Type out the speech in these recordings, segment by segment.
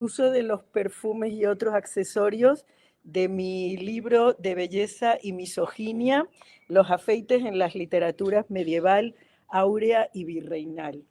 Uso de los perfumes y otros accesorios de mi libro de belleza y misoginia, los afeites en las literaturas medieval, áurea y virreinal.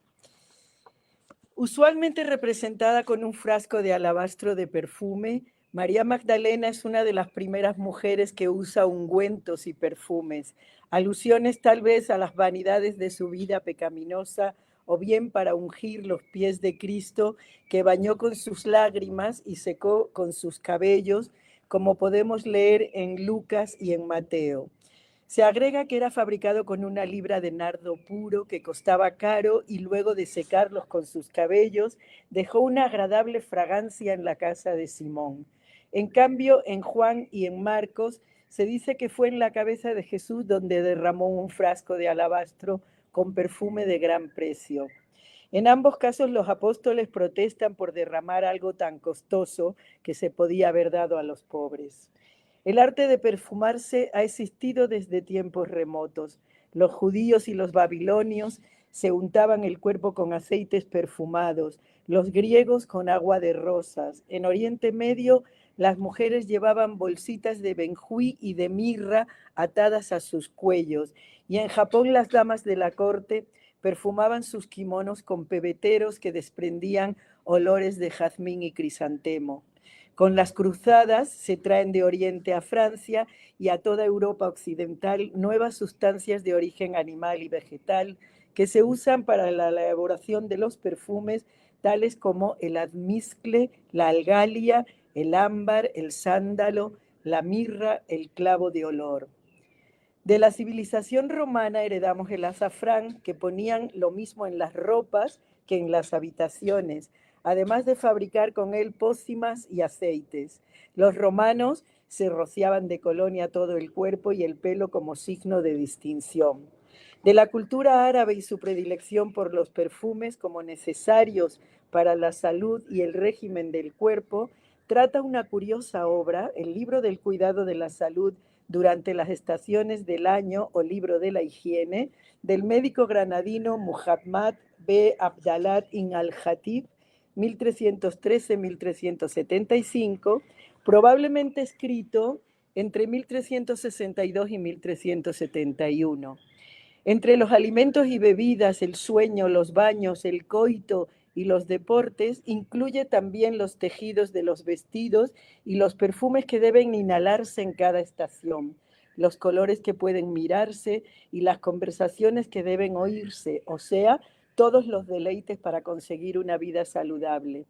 Usualmente representada con un frasco de alabastro de perfume, María Magdalena es una de las primeras mujeres que usa ungüentos y perfumes, alusiones tal vez a las vanidades de su vida pecaminosa o bien para ungir los pies de Cristo que bañó con sus lágrimas y secó con sus cabellos, como podemos leer en Lucas y en Mateo. Se agrega que era fabricado con una libra de nardo puro que costaba caro y luego de secarlos con sus cabellos dejó una agradable fragancia en la casa de Simón. En cambio, en Juan y en Marcos se dice que fue en la cabeza de Jesús donde derramó un frasco de alabastro con perfume de gran precio. En ambos casos los apóstoles protestan por derramar algo tan costoso que se podía haber dado a los pobres. El arte de perfumarse ha existido desde tiempos remotos. Los judíos y los babilonios se untaban el cuerpo con aceites perfumados, los griegos con agua de rosas. En Oriente Medio, las mujeres llevaban bolsitas de benjuí y de mirra atadas a sus cuellos, y en Japón las damas de la corte perfumaban sus kimonos con pebeteros que desprendían olores de jazmín y crisantemo. Con las cruzadas se traen de Oriente a Francia y a toda Europa occidental nuevas sustancias de origen animal y vegetal que se usan para la elaboración de los perfumes, tales como el almizcle, la algalia, el ámbar, el sándalo, la mirra, el clavo de olor. De la civilización romana heredamos el azafrán, que ponían lo mismo en las ropas que en las habitaciones, además de fabricar con él pócimas y aceites. Los romanos se rociaban de colonia todo el cuerpo y el pelo como signo de distinción. De la cultura árabe y su predilección por los perfumes como necesarios para la salud y el régimen del cuerpo, trata una curiosa obra, el libro del cuidado de la salud durante las estaciones del año o libro de la higiene, del médico granadino Muhammad B. Abdalat in al-Khatib, 1313-1375, probablemente escrito entre 1362 y 1371. Entre los alimentos y bebidas, el sueño, los baños, el coito y los deportes, incluye también los tejidos de los vestidos y los perfumes que deben inhalarse en cada estación, los colores que pueden mirarse y las conversaciones que deben oírse, o sea, todos los deleites para conseguir una vida saludable.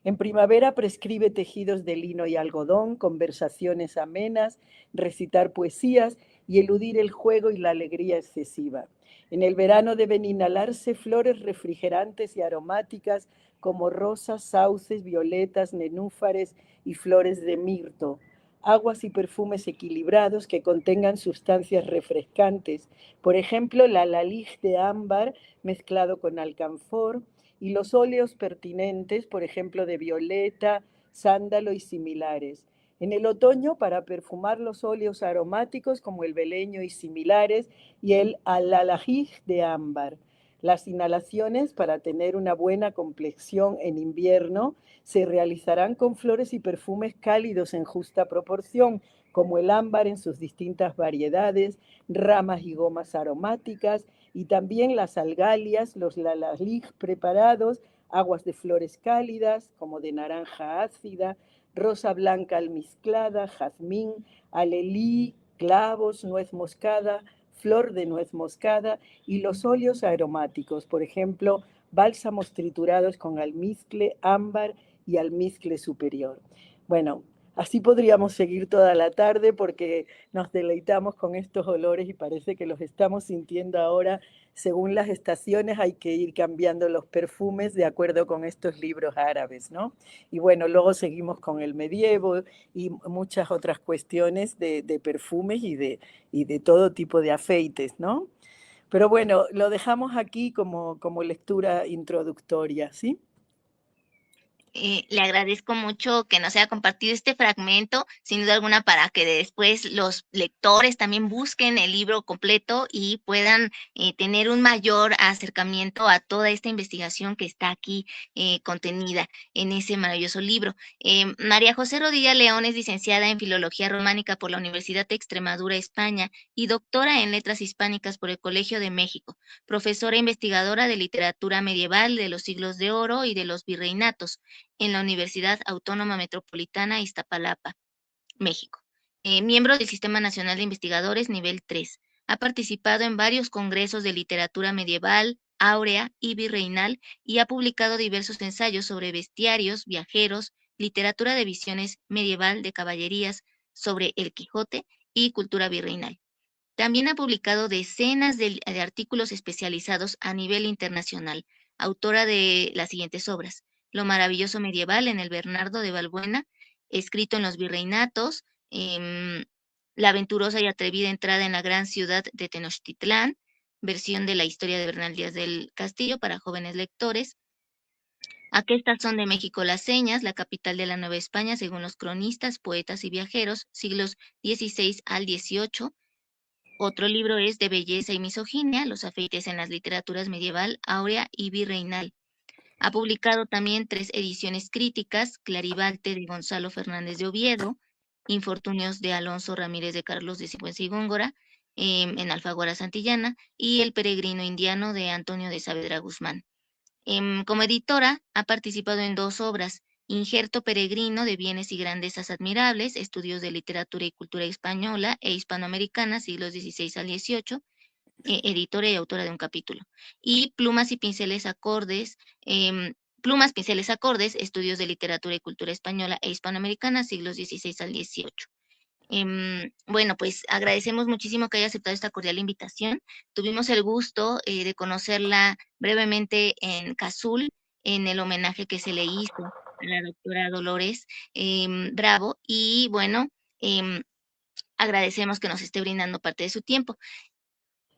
En primavera prescribe tejidos de lino y algodón, conversaciones amenas, recitar poesías y eludir el juego y la alegría excesiva. En el verano deben inhalarse flores refrigerantes y aromáticas como rosas, sauces, violetas, nenúfares y flores de mirto. Aguas y perfumes equilibrados que contengan sustancias refrescantes, por ejemplo, la lalij de ámbar mezclado con alcanfor, y los óleos pertinentes, por ejemplo, de violeta, sándalo y similares. En el otoño, para perfumar los óleos aromáticos como el beleño y similares, y el alalajij de ámbar. Las inhalaciones, para tener una buena complexión en invierno, se realizarán con flores y perfumes cálidos en justa proporción, como el ámbar en sus distintas variedades, ramas y gomas aromáticas, y también las algalias, los lalalik preparados, aguas de flores cálidas, como de naranja ácida, rosa blanca almizclada, jazmín, alelí, clavos, nuez moscada, flor de nuez moscada y los óleos aromáticos, por ejemplo, bálsamos triturados con almizcle, ámbar y almizcle superior. Bueno, así podríamos seguir toda la tarde porque nos deleitamos con estos olores y parece que los estamos sintiendo ahora. Según las estaciones hay que ir cambiando los perfumes de acuerdo con estos libros árabes, ¿no? Y bueno, luego seguimos con el medievo y muchas otras cuestiones de perfumes y de todo tipo de afeites, ¿no? Pero bueno, lo dejamos aquí como lectura introductoria, ¿sí? Le agradezco mucho que nos haya compartido este fragmento, sin duda alguna, para que después los lectores también busquen el libro completo y puedan tener un mayor acercamiento a toda esta investigación que está aquí contenida en ese maravilloso libro. María José Rodilla León es licenciada en Filología Románica por la Universidad de Extremadura, España, y doctora en Letras Hispánicas por el Colegio de México, profesora e investigadora de literatura medieval de los siglos de oro y de los virreinatos en la Universidad Autónoma Metropolitana Iztapalapa, México. Miembro del Sistema Nacional de Investigadores nivel 3. Ha participado en varios congresos de literatura medieval, áurea y virreinal y ha publicado diversos ensayos sobre bestiarios, viajeros, literatura de visiones medieval de caballerías, sobre el Quijote y cultura virreinal. También ha publicado decenas de artículos especializados a nivel internacional, autora de las siguientes obras: Lo maravilloso medieval en el Bernardo de Valbuena, escrito en los virreinatos, La aventurosa y atrevida entrada en la gran ciudad de Tenochtitlán, versión de la historia de Bernal Díaz del Castillo para jóvenes lectores. Aquestas son de México las señas, la capital de la Nueva España según los cronistas, poetas y viajeros, siglos XVI al XVIII. Otro libro es De belleza y misoginia, los afeites en las literaturas medieval, áurea y virreinal. Ha publicado también 3 ediciones críticas: Clarivalte de Gonzalo Fernández de Oviedo, Infortunios de Alonso Ramírez de Carlos de Sigüenza y Góngora, en Alfaguara Santillana, y El peregrino indiano de Antonio de Saavedra Guzmán. Como editora, ha participado en 2 obras: Injerto peregrino de bienes y grandezas admirables, estudios de literatura y cultura española e hispanoamericana, siglos XVI al XVIII, editora y autora de un capítulo. Y Plumas y pinceles acordes, Plumas, pinceles acordes, estudios de literatura y cultura española e hispanoamericana, siglos XVI al XVIII. Bueno, pues agradecemos muchísimo que haya aceptado esta cordial invitación. Tuvimos el gusto de conocerla brevemente en Cazul, en el homenaje que se le hizo a la doctora Dolores Bravo, y bueno, em, agradecemos que nos esté brindando parte de su tiempo.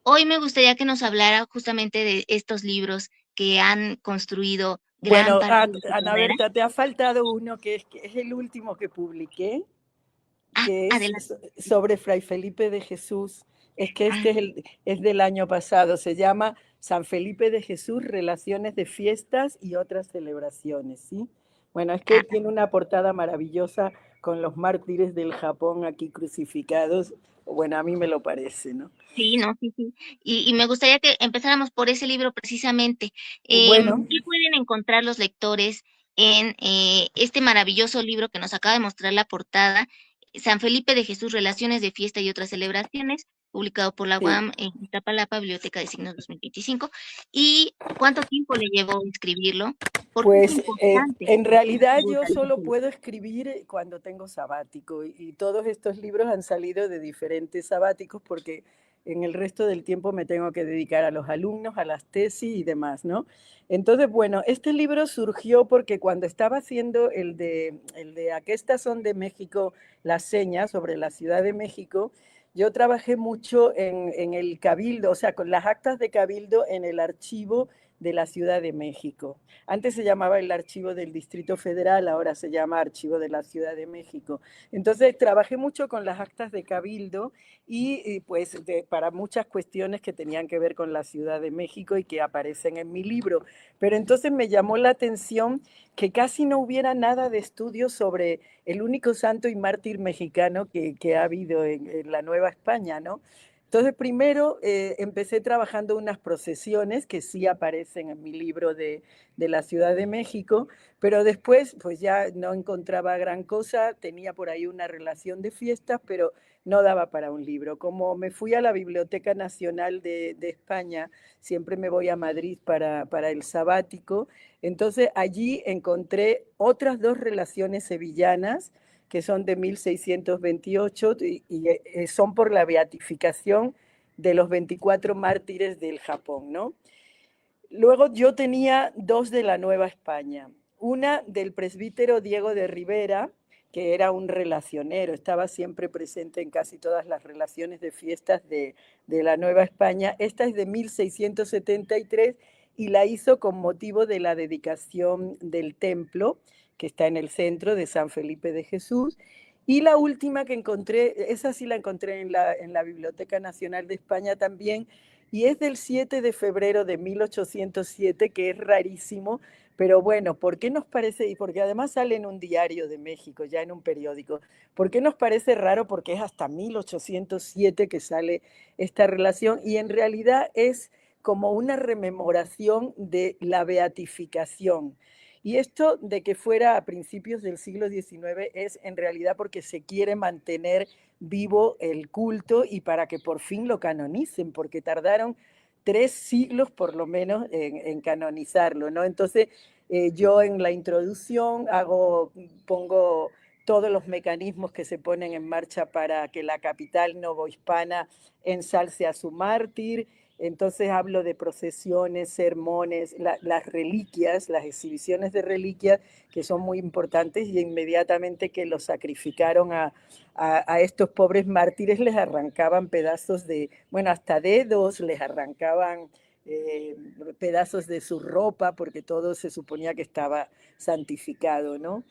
Hoy me gustaría que nos hablara justamente de estos libros que han construido gran Bueno, parte de su Ana carrera. Berta, te ha faltado uno que es el último que publiqué, Ah, que es adelante. sobre Fray Felipe de Jesús. Es que Ah, es del año pasado, se llama San Felipe de Jesús, Relaciones de Fiestas y otras celebraciones, ¿sí? Bueno, es que ah, tiene una portada maravillosa con los mártires del Japón aquí crucificados. Bueno, a mí me lo parece, ¿no? sí, no, sí, sí. Y me gustaría que empezáramos por ese libro precisamente. Bueno, ¿Qué pueden encontrar los lectores en este maravilloso libro que nos acaba de mostrar la portada, San Felipe de Jesús, Relaciones de Fiesta y otras celebraciones, publicado por la sí. UAM en Iztapalapa, Biblioteca de Signos 2025? ¿Y cuánto tiempo le llevó escribirlo? Porque es Pues importante en realidad yo brutalizar solo el puedo escribir cuando tengo sabático y todos estos libros han salido de diferentes sabáticos porque en el resto del tiempo me tengo que dedicar a los alumnos, a las tesis y demás, ¿no? Entonces, bueno, este libro surgió porque cuando estaba haciendo el de Aquestas son de México, las señas sobre la Ciudad de México, yo trabajé mucho en el Cabildo, o sea, con las actas de Cabildo en el archivo de la Ciudad de México. Antes se llamaba el Archivo del Distrito Federal, ahora se llama Archivo de la Ciudad de México. Entonces trabajé mucho con las actas de Cabildo y pues para muchas cuestiones que tenían que ver con la Ciudad de México y que aparecen en mi libro. Pero entonces me llamó la atención que casi no hubiera nada de estudio sobre el único santo y mártir mexicano que ha habido en la Nueva España, ¿no? Entonces, primero empecé trabajando unas procesiones que sí aparecen en mi libro de la Ciudad de México, pero después pues ya no encontraba gran cosa, tenía por ahí una relación de fiestas, pero no daba para un libro. Como me fui a la Biblioteca Nacional de España, siempre me voy a Madrid para el sabático, entonces allí encontré otras 2 relaciones sevillanas que son de 1628 y son por la beatificación de los 24 mártires del Japón, ¿no? Luego yo tenía 2 de la Nueva España, una del presbítero Diego de Rivera, que era un relacionero, estaba siempre presente en casi todas las relaciones de fiestas de la Nueva España. Esta es de 1673 y la hizo con motivo de la dedicación del templo, que está en el centro de San Felipe de Jesús. Y la última que encontré, esa sí la encontré en la Biblioteca Nacional de España también, y es del 7 de febrero de 1807, que es rarísimo, pero bueno, ¿por qué nos parece? Y porque además sale en un diario de México, ya en un periódico. ¿Por qué nos parece raro? Porque es hasta 1807 que sale esta relación y en realidad es como una rememoración de la beatificación. Y esto de que fuera a principios del siglo XIX es en realidad porque se quiere mantener vivo el culto y para que por fin lo canonicen, porque tardaron 3 siglos por lo menos en canonizarlo, ¿no? Entonces, yo en la introducción pongo todos los mecanismos que se ponen en marcha para que la capital novohispana ensalce a su mártir. Entonces hablo de procesiones, sermones, las reliquias, las exhibiciones de reliquias, que son muy importantes, y inmediatamente que los sacrificaron a estos pobres mártires les arrancaban pedazos de, bueno, hasta dedos, les arrancaban pedazos de su ropa, porque todo se suponía que estaba santificado, ¿no?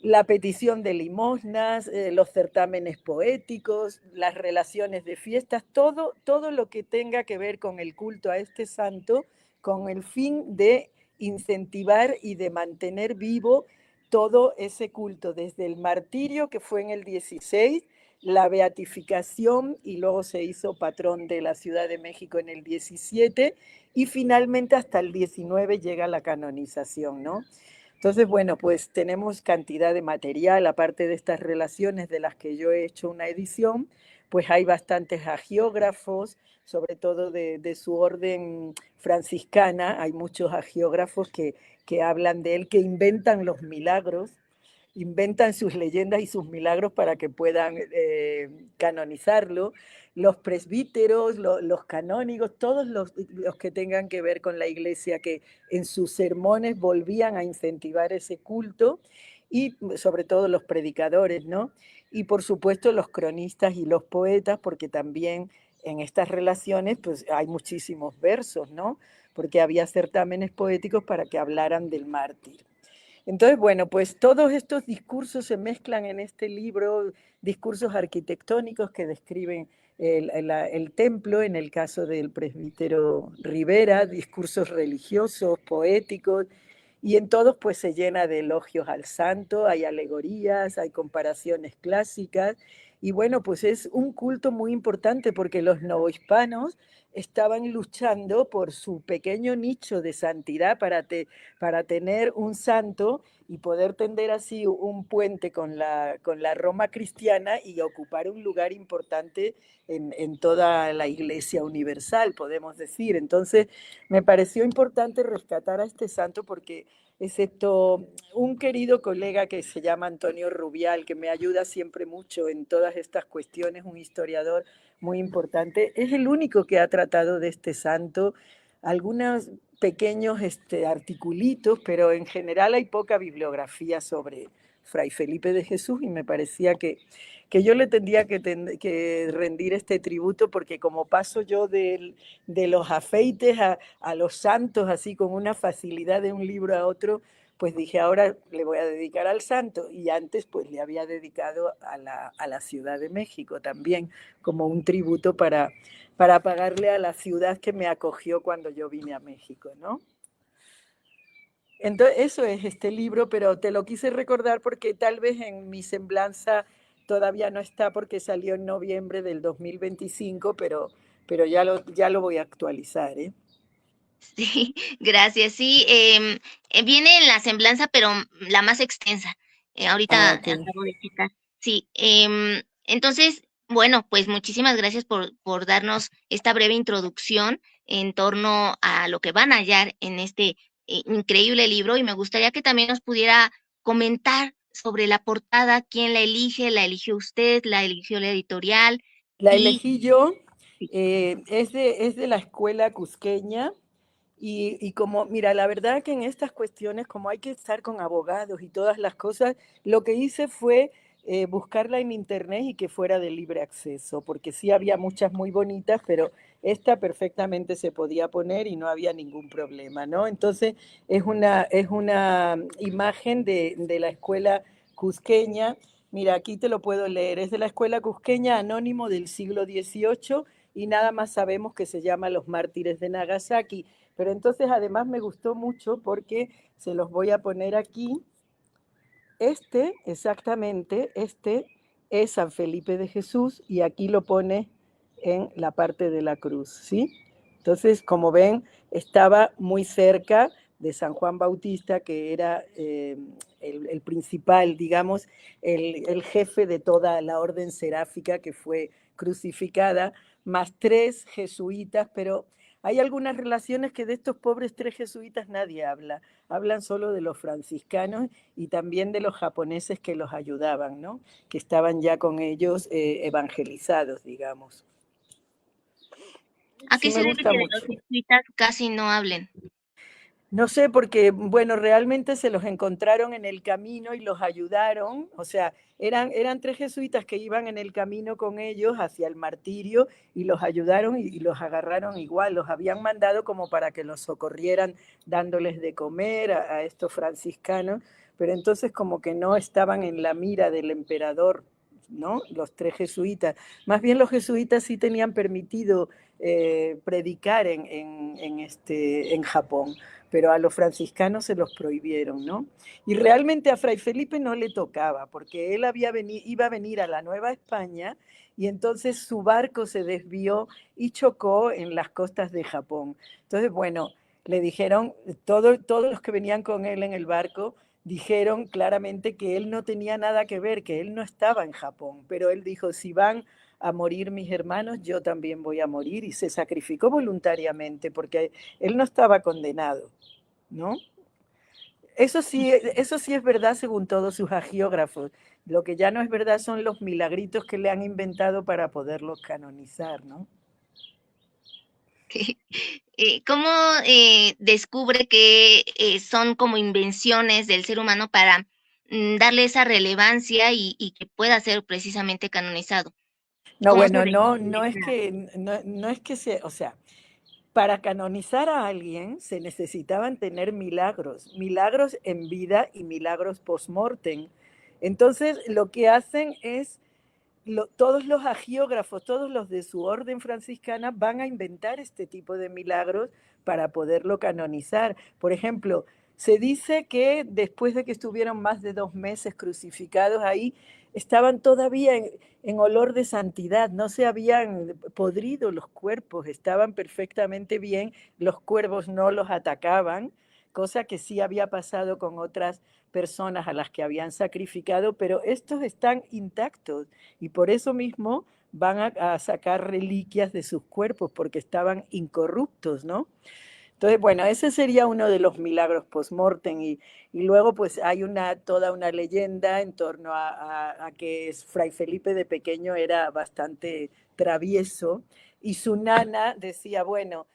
La petición de limosnas, los certámenes poéticos, las relaciones de fiestas, todo lo que tenga que ver con el culto a este santo, con el fin de incentivar y de mantener vivo todo ese culto, desde el martirio que fue en el 16, la beatificación y luego se hizo patrón de la Ciudad de México en el 17 y finalmente hasta el 19 llega la canonización, ¿no? Entonces, bueno, pues tenemos cantidad de material, aparte de estas relaciones de las que yo he hecho una edición, pues hay bastantes agiógrafos, sobre todo de su orden franciscana, hay muchos agiógrafos que hablan de él, que inventan los milagros, inventan sus leyendas y sus milagros para que puedan canonizarlo. Los presbíteros, los canónigos, todos los que tengan que ver con la iglesia, que en sus sermones volvían a incentivar ese culto, y sobre todo los predicadores, ¿no? Y por supuesto los cronistas y los poetas, porque también en estas relaciones pues hay muchísimos versos, ¿no? Porque había certámenes poéticos para que hablaran del mártir. Entonces, bueno, pues todos estos discursos se mezclan en este libro, discursos arquitectónicos que describen el templo, en el caso del presbítero Rivera, discursos religiosos, poéticos, y en todos pues se llena de elogios al santo, hay alegorías, hay comparaciones clásicas, y bueno, pues es un culto muy importante porque los novohispanos estaban luchando por su pequeño nicho de santidad para tener un santo y poder tender así un puente con la Roma cristiana y ocupar un lugar importante en toda la Iglesia universal, podemos decir. Entonces, me pareció importante rescatar a este santo porque, excepto un querido colega que se llama Antonio Rubial, que me ayuda siempre mucho en todas estas cuestiones, un historiador muy importante, es el único que ha tratado de este santo. Algunos pequeños articulitos, pero en general hay poca bibliografía sobre Fray Felipe de Jesús y me parecía que yo le tendría que rendir este tributo porque como paso yo de los afeites a los santos, así con una facilidad de un libro a otro, pues dije, ahora le voy a dedicar al santo y antes pues le había dedicado a la Ciudad de México también como un tributo para pagarle a la ciudad que me acogió cuando yo vine a México, ¿no? Entonces, eso es este libro, pero te lo quise recordar porque tal vez en mi semblanza todavía no está porque salió en noviembre del 2025, pero ya lo voy a actualizar, ¿eh? Sí, gracias. Sí, viene en la semblanza, pero la más extensa. Ah, Ahorita ok. acabo de checar. Sí, entonces, bueno, pues muchísimas gracias por darnos esta breve introducción en torno a lo que van a hallar en este increíble libro y me gustaría que también nos pudiera comentar sobre la portada, quién la eligió usted, la eligió la editorial La y elegí yo, sí, es de la escuela cusqueña y como, mira, la verdad que en estas cuestiones, como hay que estar con abogados y todas las cosas, lo que hice fue buscarla en internet y que fuera de libre acceso, porque sí había muchas muy bonitas, pero esta perfectamente se podía poner y no había ningún problema, ¿no? Entonces es una imagen de la escuela cusqueña. Mira, aquí te lo puedo leer. Es de la escuela cusqueña anónimo del siglo XVIII y nada más sabemos que se llama Los Mártires de Nagasaki. Pero entonces además me gustó mucho porque se los voy a poner aquí. Exactamente, es San Felipe de Jesús y aquí lo pone en la parte de la cruz, ¿sí? Entonces, como ven, estaba muy cerca de San Juan Bautista, que era el principal, digamos, el jefe de toda la orden seráfica que fue crucificada, más tres jesuitas, pero hay algunas relaciones que de estos pobres tres jesuitas nadie habla. Hablan solo de los franciscanos y también de los japoneses que los ayudaban, ¿no? Que estaban ya con ellos evangelizados, digamos. ¿A Sí qué me se debe gusta que de los mucho. jesuitas casi no hablen? No sé, porque, bueno, realmente se los encontraron en el camino y los ayudaron. O sea, eran tres jesuitas que iban en el camino con ellos hacia el martirio y los ayudaron y los agarraron igual. Los habían mandado como para que los socorrieran dándoles de comer a estos franciscanos, pero entonces como que no estaban en la mira del emperador, ¿no? Los tres jesuitas. Más bien los jesuitas sí tenían permitido predicar en Japón, pero a los franciscanos se los prohibieron, ¿no? Y realmente a Fray Felipe no le tocaba, porque él iba a venir a la Nueva España y entonces su barco se desvió y chocó en las costas de Japón. Entonces, bueno, le dijeron, todos los que venían con él en el barco, dijeron claramente que él no tenía nada que ver, que él no estaba en Japón, pero él dijo, si van a morir mis hermanos, yo también voy a morir, y se sacrificó voluntariamente porque él no estaba condenado, ¿no? Eso sí es verdad según todos sus agiógrafos. Lo que ya no es verdad son los milagritos que le han inventado para poderlos canonizar, ¿no? ¿Cómo descubre que son como invenciones del ser humano para darle esa relevancia y que pueda ser precisamente canonizado? No, ¿Cómo se bueno, detecta? no es que se, o sea, para canonizar a alguien se necesitaban tener milagros, milagros en vida y milagros post-mortem. Entonces, lo que hacen es, todos los agiógrafos, todos los de su orden franciscana van a inventar este tipo de milagros para poderlo canonizar. Por ejemplo, se dice que después de que estuvieron más de 2 meses crucificados ahí, estaban todavía en olor de santidad, no se habían podrido los cuerpos, estaban perfectamente bien, los cuervos no los atacaban, cosa que sí había pasado con otras personas a las que habían sacrificado, pero estos están intactos y por eso mismo van a sacar reliquias de sus cuerpos porque estaban incorruptos, ¿no? Entonces, bueno, ese sería uno de los milagros post-mortem y luego pues hay toda una leyenda en torno a que Fray Felipe de pequeño era bastante travieso y su nana decía, bueno,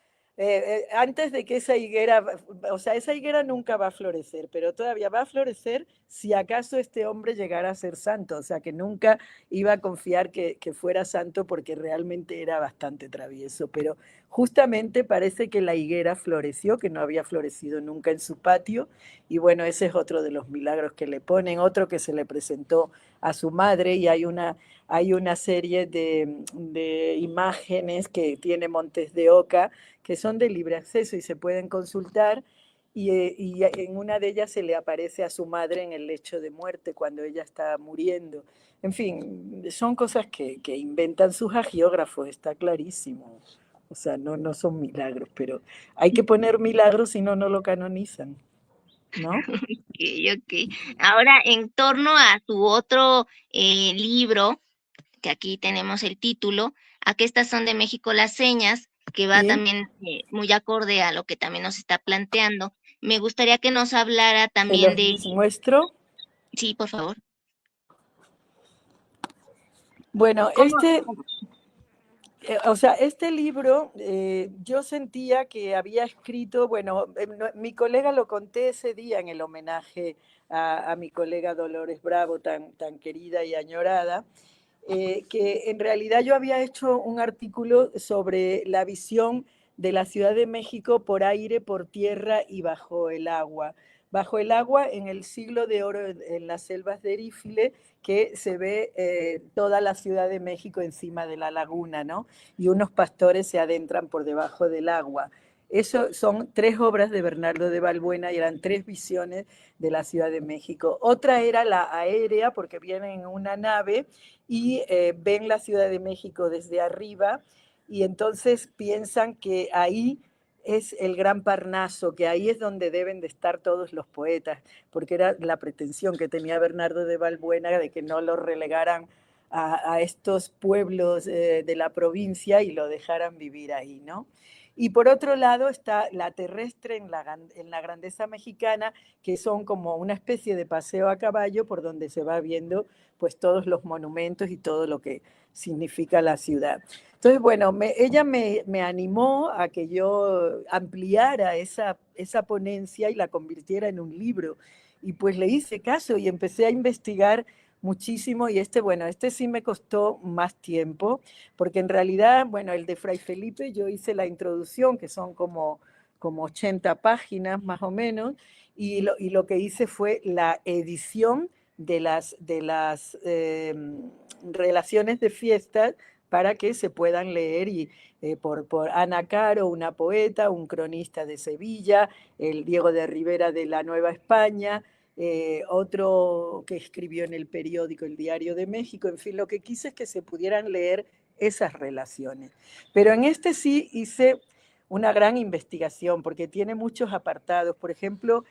antes de que esa higuera, o sea, esa higuera nunca va a florecer, pero todavía va a florecer si acaso este hombre llegara a ser santo, o sea, que nunca iba a confiar que fuera santo porque realmente era bastante travieso, pero justamente parece que la higuera floreció, que no había florecido nunca en su patio, y bueno, ese es otro de los milagros que le ponen, otro que se le presentó a su madre, y hay una serie de imágenes que tiene Montes de Oca, que son de libre acceso y se pueden consultar, y en una de ellas se le aparece a su madre en el lecho de muerte cuando ella está muriendo. En fin, son cosas que inventan sus agiógrafos, está clarísimo. O sea, no son milagros, pero hay que poner milagros si no, no lo canonizan, ¿no? Okay, ok. Ahora, en torno a tu otro libro, que aquí tenemos el título, ¿A qué estas son de México las señas? Que va Sí, también muy acorde a lo que también nos está planteando. Me gustaría que nos hablara se también los de, muestro. sí, por favor, Bueno, ¿cómo? o sea, este libro yo sentía que había escrito, bueno, mi colega lo conté ese día en el homenaje a mi colega Dolores Bravo, tan querida y añorada, que en realidad yo había hecho un artículo sobre la visión de la Ciudad de México por aire, por tierra y bajo el agua. Bajo el agua, en el siglo de oro, en las selvas de Erífile, que se ve toda la Ciudad de México encima de la laguna, ¿no? Y unos pastores se adentran por debajo del agua. Eso son 3 obras de Bernardo de Balbuena y eran 3 visiones de la Ciudad de México. Otra era la aérea, porque vienen en una nave y ven la Ciudad de México desde arriba y entonces piensan que ahí es el gran Parnaso, que ahí es donde deben de estar todos los poetas, porque era la pretensión que tenía Bernardo de Balbuena de que no lo relegaran a estos pueblos de la provincia y lo dejaran vivir ahí, ¿no? Y por otro lado está la terrestre en la grandeza mexicana, que son como una especie de paseo a caballo por donde se va viendo pues todos los monumentos y todo lo que significa la ciudad. Entonces, bueno, ella me animó a que yo ampliara esa ponencia y la convirtiera en un libro. Y pues le hice caso y empecé a investigar muchísimo y bueno, este sí me costó más tiempo, porque en realidad, bueno, el de Fray Felipe yo hice la introducción, que son como 80 páginas más o menos, y lo que hice fue la edición de las relaciones de fiestas para que se puedan leer y, por Ana Caro, una poeta, un cronista de Sevilla, el Diego de Rivera de la Nueva España, otro que escribió en el periódico El Diario de México, en fin, lo que quise es que se pudieran leer esas relaciones. Pero en este sí hice una gran investigación porque tiene muchos apartados. Por ejemplo,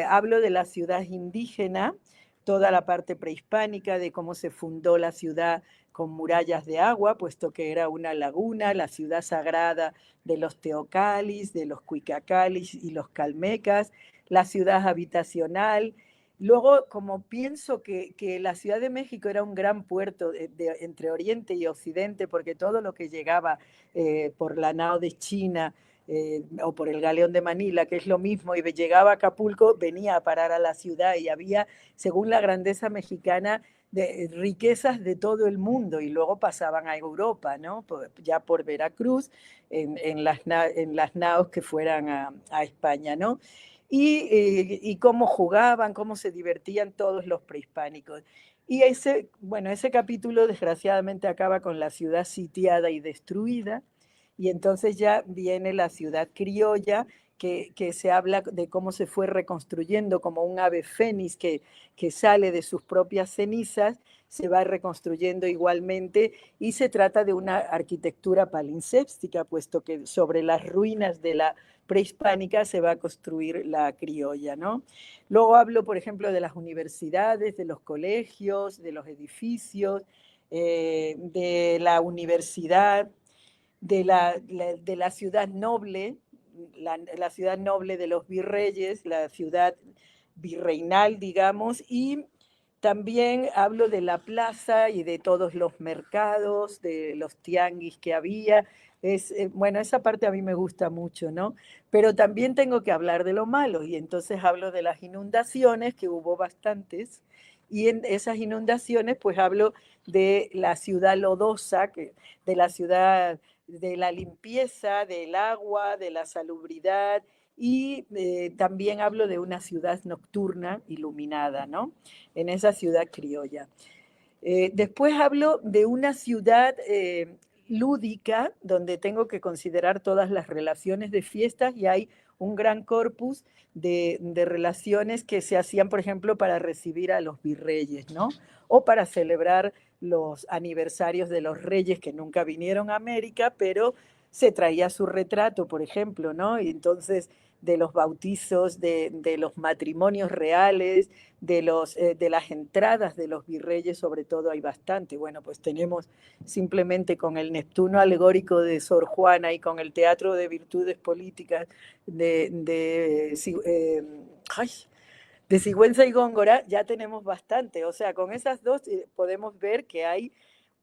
hablo de la ciudad indígena, toda la parte prehispánica, de cómo se fundó la ciudad con murallas de agua, puesto que era una laguna, la ciudad sagrada de los teocalis, de los cuicacalis y los calmecas, la ciudad habitacional. Luego, como pienso que la Ciudad de México era un gran puerto entre Oriente y Occidente, porque todo lo que llegaba por la nao de China o por el galeón de Manila, que es lo mismo, y llegaba a Acapulco, venía a parar a la ciudad y había, según la grandeza mexicana, riquezas de todo el mundo y luego pasaban a Europa, ¿no? Ya por Veracruz, en las naos que fueran a España, ¿no? Y cómo jugaban, cómo se divertían todos los prehispánicos. Y bueno, ese capítulo desgraciadamente acaba con la ciudad sitiada y destruida, y entonces ya viene la ciudad criolla, que se habla de cómo se fue reconstruyendo como un ave fénix que sale de sus propias cenizas, se va reconstruyendo igualmente, y se trata de una arquitectura palincépstica, puesto que sobre las ruinas de la prehispánica se va a construir la criolla, ¿no? Luego hablo, por ejemplo, de las universidades, de los colegios, de los edificios, de la universidad, de la ciudad noble, la ciudad noble de los virreyes, la ciudad virreinal, digamos, y también hablo de la plaza y de todos los mercados, de los tianguis que había. Bueno, esa parte a mí me gusta mucho, ¿no? Pero también tengo que hablar de lo malo y entonces hablo de las inundaciones, que hubo bastantes, y en esas inundaciones pues hablo de la ciudad lodosa, de la ciudad, de la limpieza, del agua, de la salubridad, y también hablo de una ciudad nocturna iluminada, ¿no? En esa ciudad criolla. Después hablo de una ciudad lúdica, donde tengo que considerar todas las relaciones de fiestas, y hay un gran corpus de relaciones que se hacían, por ejemplo, para recibir a los virreyes, ¿no? O para celebrar los aniversarios de los reyes que nunca vinieron a América, pero se traía su retrato, por ejemplo, ¿no? Y entonces de los bautizos, de los matrimonios reales, de las entradas de los virreyes, sobre todo hay bastante. Bueno, pues tenemos simplemente con el Neptuno alegórico de Sor Juana y con el Teatro de Virtudes Políticas ay, de Sigüenza y Góngora, ya tenemos bastante. O sea, con esas dos podemos ver que hay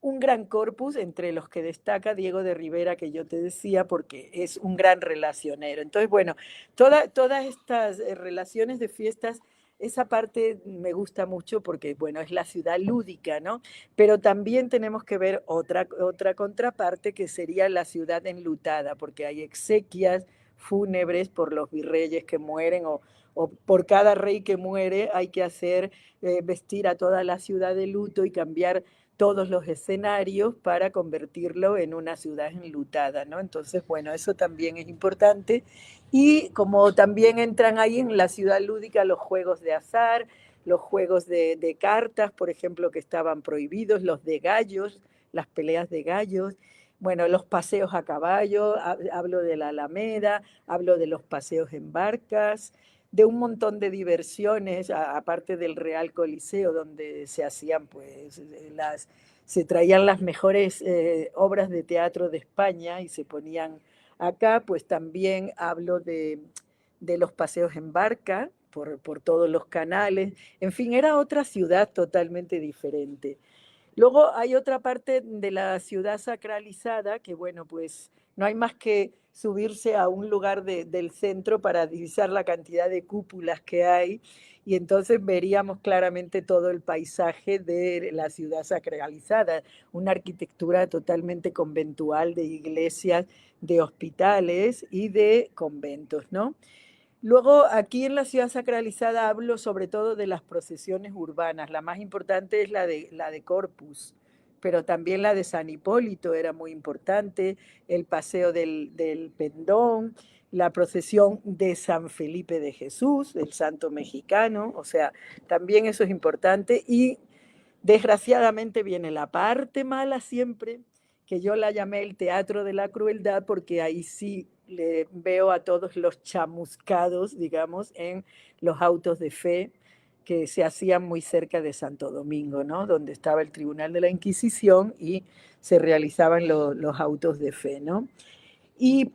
un gran corpus, entre los que destaca Diego de Rivera, que yo te decía, porque es un gran relacionero. Entonces, bueno, todas estas relaciones de fiestas esa parte me gusta mucho porque, bueno, es la ciudad lúdica, ¿no? Pero también tenemos que ver otra contraparte que sería la ciudad enlutada, porque hay exequias fúnebres por los virreyes que mueren o por cada rey que muere hay que hacer vestir a toda la ciudad de luto y cambiar todos los escenarios para convertirlo en una ciudad enlutada, ¿no? Entonces, bueno, eso también es importante. Y como también entran ahí en la ciudad lúdica los juegos de azar, los juegos de cartas, por ejemplo, que estaban prohibidos, los de gallos, las peleas de gallos, bueno, los paseos a caballo, hablo de la Alameda, hablo de los paseos en barcas, de un montón de diversiones, aparte del Real Coliseo, donde se hacían, pues, se traían las mejores obras de teatro de España y se ponían acá. Pues también hablo de los paseos en barca por todos los canales. En fin, era otra ciudad totalmente diferente. Luego hay otra parte de la ciudad sacralizada que, bueno, pues no hay más que subirse a un lugar del centro para divisar la cantidad de cúpulas que hay y entonces veríamos claramente todo el paisaje de la ciudad sacralizada, una arquitectura totalmente conventual de iglesias, de hospitales y de conventos, ¿no? Luego, aquí en la ciudad sacralizada hablo sobre todo de las procesiones urbanas. La más importante es la de Corpus, pero también la de San Hipólito era muy importante, el paseo del Pendón, la procesión de San Felipe de Jesús, el santo mexicano, o sea, también eso es importante. Y desgraciadamente viene la parte mala siempre, que yo la llamé el teatro de la crueldad, porque ahí sí le veo a todos los chamuscados, digamos, en los autos de fe que se hacían muy cerca de Santo Domingo, ¿no? Donde estaba el Tribunal de la Inquisición y se realizaban los autos de fe, ¿no? Y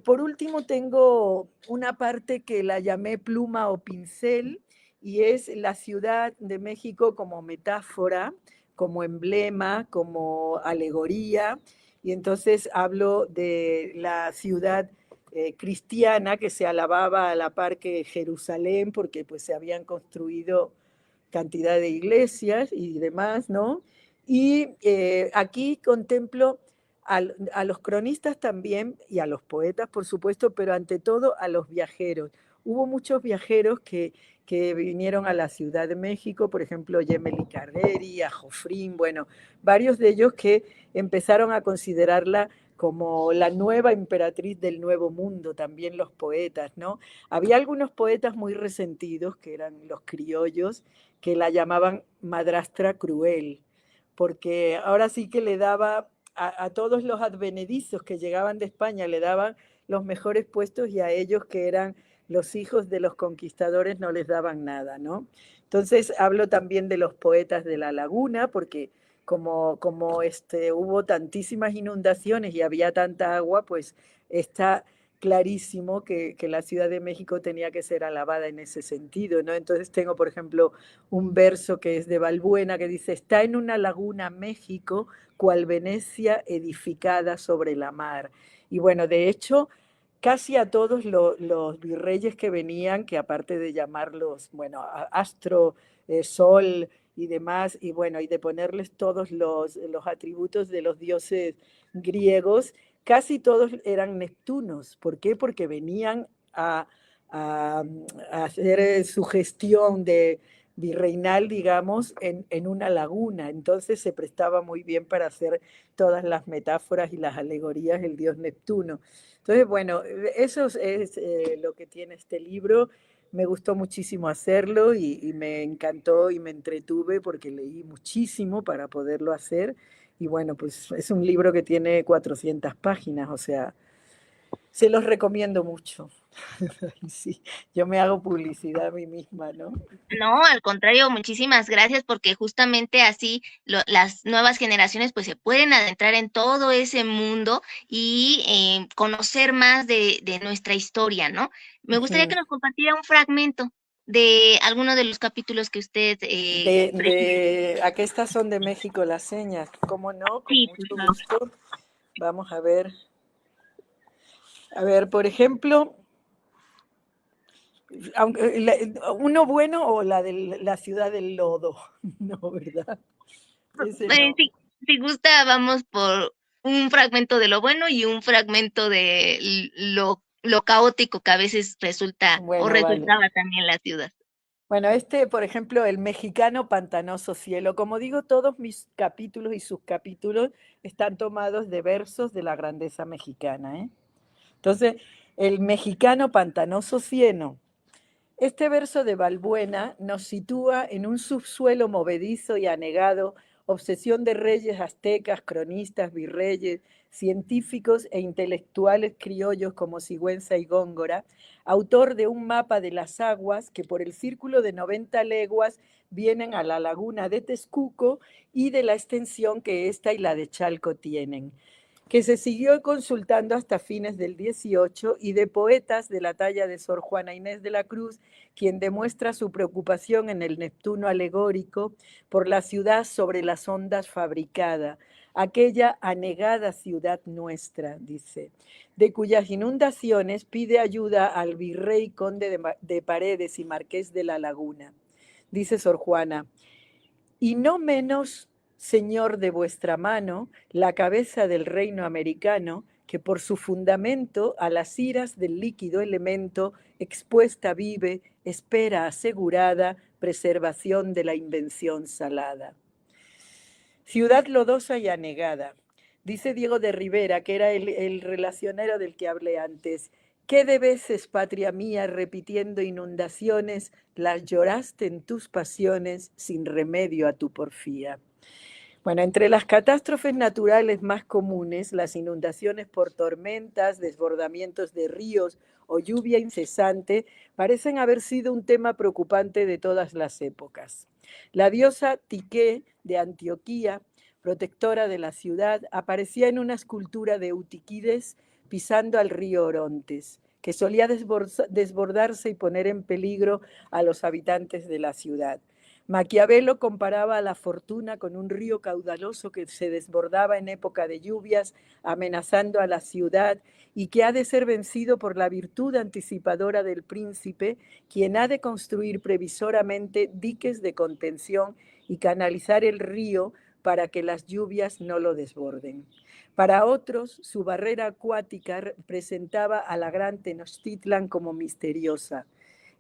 por último tengo una parte que la llamé pluma o pincel y es la Ciudad de México como metáfora, como emblema, como alegoría. Y entonces hablo de la ciudad cristiana que se alababa a la par que Jerusalén porque pues se habían construido cantidad de iglesias y demás, ¿no? Y aquí contemplo a los cronistas también y a los poetas, por supuesto, pero ante todo a los viajeros. Hubo muchos viajeros que vinieron a la Ciudad de México, por ejemplo, Gemelli Carreri, a Jofrín, bueno, varios de ellos que empezaron a considerarla como la nueva emperatriz del Nuevo Mundo, también los poetas, ¿no? Había algunos poetas muy resentidos, que eran los criollos, que la llamaban madrastra cruel, porque ahora sí que le daba a todos los advenedizos que llegaban de España, le daban los mejores puestos y a ellos que eran los hijos de los conquistadores no les daban nada, ¿no? Entonces hablo también de los poetas de la laguna, porque como hubo tantísimas inundaciones y había tanta agua, pues está clarísimo que la Ciudad de México tenía que ser alabada en ese sentido, ¿no? Entonces tengo, por ejemplo, un verso que es de Balbuena que dice, está en una laguna México, cual Venecia edificada sobre la mar. Y bueno, de hecho, casi a todos los virreyes que venían, que aparte de llamarlos, bueno, astro, sol y demás, y bueno, y de ponerles todos los atributos de los dioses griegos, casi todos eran neptunos. ¿Por qué? Porque venían a, a hacer su gestión de virreinal, digamos, en una laguna. Entonces se prestaba muy bien para hacer todas las metáforas y las alegorías del dios Neptuno. Entonces, bueno, eso es lo que tiene este libro. Me gustó muchísimo hacerlo y me encantó y me entretuve porque leí muchísimo para poderlo hacer. Y bueno, pues es un libro que tiene 400 páginas, o sea, se los recomiendo mucho. Sí, yo me hago publicidad a mí misma, ¿no? No, al contrario, muchísimas gracias porque justamente así las nuevas generaciones pues se pueden adentrar en todo ese mundo y conocer más de nuestra historia, ¿no? Me gustaría que Ujú. nos compartiera un fragmento de alguno de los capítulos que usted prefiere. ¿A qué estas son de México las señas? ¿Cómo no? Con Sí, por mucho favor. gusto. Vamos a ver. A ver, por ejemplo, Uno bueno o la de la ciudad del lodo, no, ¿verdad? Ese no. Si gusta, vamos por un fragmento de lo bueno y un fragmento de lo caótico que a veces resulta o Bueno, vale. resultaba también la ciudad. Bueno, por ejemplo, el mexicano pantanoso cielo. Como digo, todos mis capítulos y subcapítulos están tomados de versos de la grandeza mexicana, ¿eh? Entonces, el mexicano pantanoso cielo. Este verso de Balbuena nos sitúa en un subsuelo movedizo y anegado, obsesión de reyes aztecas, cronistas, virreyes, científicos e intelectuales criollos como Sigüenza y Góngora, autor de un mapa de las aguas que por el círculo de 90 leguas vienen a la laguna de Texcoco y de la extensión que esta y la de Chalco tienen, que se siguió consultando hasta fines del 18 y de poetas de la talla de Sor Juana Inés de la Cruz, quien demuestra su preocupación en el Neptuno alegórico por la ciudad sobre las ondas fabricada, aquella anegada ciudad nuestra, dice, de cuyas inundaciones pide ayuda al virrey conde de Paredes y marqués de la Laguna. Dice Sor Juana, y no menos, señor de vuestra mano, la cabeza del reino americano, que por su fundamento a las iras del líquido elemento expuesta vive, espera asegurada preservación de la invención salada. Ciudad lodosa y anegada. Dice Diego de Rivera, que era el relacionero del que hablé antes, ¿qué de veces, patria mía, repitiendo inundaciones, las lloraste en tus pasiones sin remedio a tu porfía? Bueno, entre las catástrofes naturales más comunes, las inundaciones por tormentas, desbordamientos de ríos o lluvia incesante parecen haber sido un tema preocupante de todas las épocas. La diosa Tiqué de Antioquía, protectora de la ciudad, aparecía en una escultura de Eutiquides pisando al río Orontes, que solía desbordarse y poner en peligro a los habitantes de la ciudad. Maquiavelo comparaba a la fortuna con un río caudaloso que se desbordaba en época de lluvias, amenazando a la ciudad y que ha de ser vencido por la virtud anticipadora del príncipe, quien ha de construir previsoramente diques de contención y canalizar el río para que las lluvias no lo desborden. Para otros, su barrera acuática representaba a la gran Tenochtitlan como misteriosa.